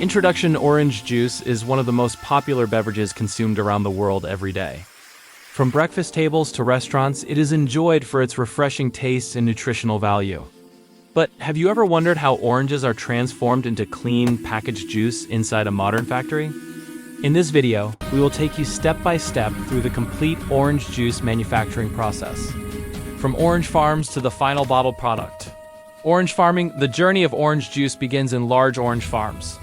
Introduction orange juice is one of the most popular beverages consumed around the world every day. From breakfast tables to restaurants, it is enjoyed for its refreshing taste and nutritional value. But have you ever wondered how oranges are transformed into clean, packaged juice inside a modern factory? In this video, we will take you step by step through the complete orange juice manufacturing process. From orange farms to the final bottled product. Orange farming, the journey of orange juice begins in large orange farms.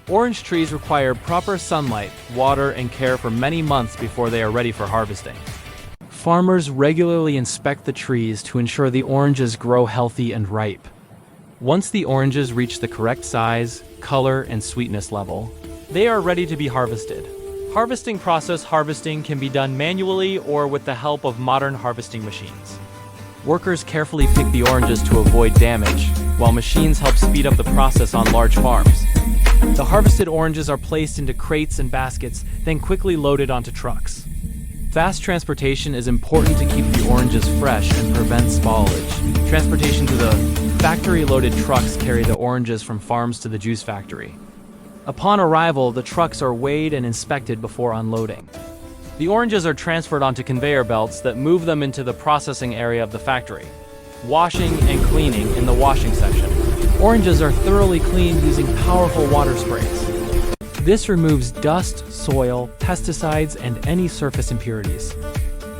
Orange trees require proper sunlight, water, and care for many months before they are ready for harvesting. Farmers regularly inspect the trees to ensure the oranges grow healthy and ripe. Once the oranges reach the correct size, color, and sweetness level, they are ready to be harvested. Harvesting can be done manually or with the help of modern harvesting machines. Workers carefully pick the oranges to avoid damage, while machines help speed up the process on large farms. The harvested oranges are placed into crates and baskets, then quickly loaded onto trucks. Fast transportation is important to keep the oranges fresh and prevent spoilage. Transportation to the factory-loaded trucks carry the oranges from farms to the juice factory. Upon arrival, the trucks are weighed and inspected before unloading. The oranges are transferred onto conveyor belts that move them into the processing area of the factory. Washing and cleaning in the washing section. Oranges are thoroughly cleaned using powerful water sprays. This removes dust, soil, pesticides, and any surface impurities.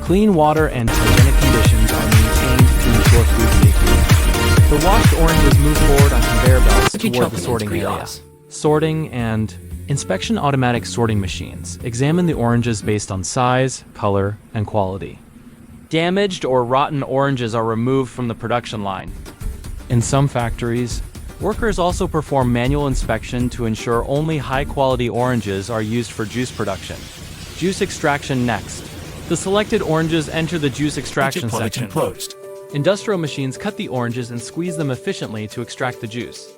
Clean water and hygienic conditions are maintained to ensure food safety. The washed oranges move forward on conveyor belts toward the sorting area. Sorting and inspection automatic sorting machines examine the oranges based on size, color, and quality. Damaged or rotten oranges are removed from the production line. In some factories, workers also perform manual inspection to ensure only high-quality oranges are used for juice production. Juice extraction next. The selected oranges enter the juice extraction section. Industrial machines cut the oranges and squeeze them efficiently to extract the juice.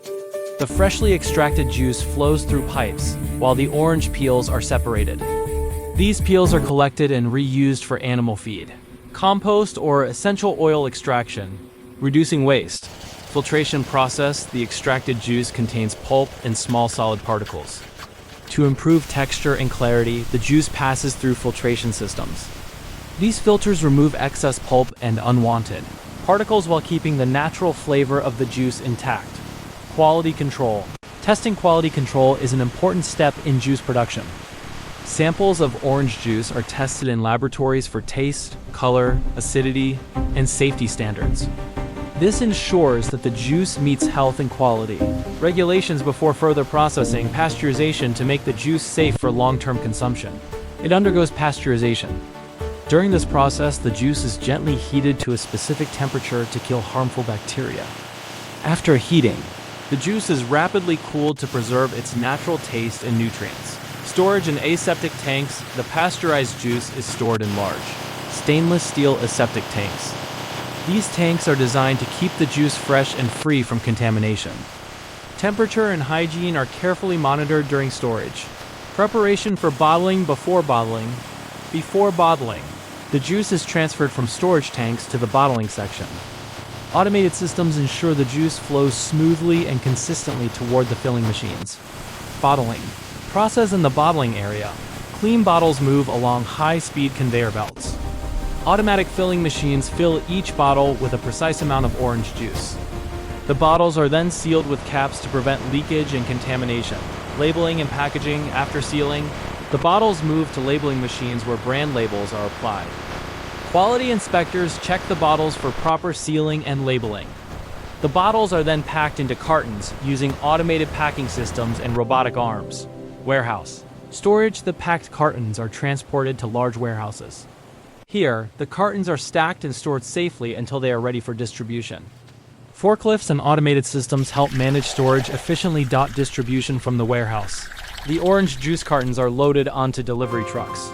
The freshly extracted juice flows through pipes, while the orange peels are separated. These peels are collected and reused for animal feed. Compost or essential oil extraction, reducing waste. Filtration process, the extracted juice contains pulp and small solid particles. To improve texture and clarity, the juice passes through filtration systems. These filters remove excess pulp and unwanted particles while keeping the natural flavor of the juice intact. Quality control. Testing quality control is an important step in juice production. Samples of orange juice are tested in laboratories for taste, color, acidity, and safety standards. This ensures that the juice meets health and quality. Regulations before further processing, pasteurization to make the juice safe for long-term consumption. It undergoes pasteurization. During this process, the juice is gently heated to a specific temperature to kill harmful bacteria. After heating, the juice is rapidly cooled to preserve its natural taste and nutrients. Storage in aseptic tanks, the pasteurized juice is stored in large, stainless steel aseptic tanks. These tanks are designed to keep the juice fresh and free from contamination. Temperature and hygiene are carefully monitored during storage. Preparation for bottling. Before bottling, the juice is transferred from storage tanks to the bottling section. Automated systems ensure the juice flows smoothly and consistently toward the filling machines. Bottling. Process in the bottling area. Clean bottles move along high-speed conveyor belts. Automatic filling machines fill each bottle with a precise amount of orange juice. The bottles are then sealed with caps to prevent leakage and contamination. Labeling and packaging. After sealing, the bottles move to labeling machines where brand labels are applied. Quality inspectors check the bottles for proper sealing and labeling. The bottles are then packed into cartons using automated packing systems and robotic arms. Warehouse. Storage. The packed cartons are transported to large warehouses. Here, the cartons are stacked and stored safely until they are ready for distribution. Forklifts and automated systems help manage storage efficiently. Distribution from the warehouse. The orange juice cartons are loaded onto delivery trucks.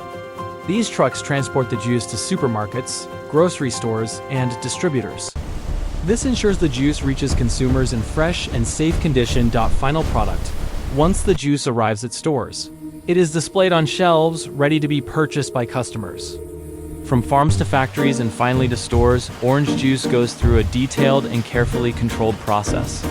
These trucks transport the juice to supermarkets, grocery stores, and distributors. This ensures the juice reaches consumers in fresh and safe condition. Final product. Once the juice arrives at stores, it is displayed on shelves, ready to be purchased by customers. From farms to factories and finally to stores, orange juice goes through a detailed and carefully controlled process.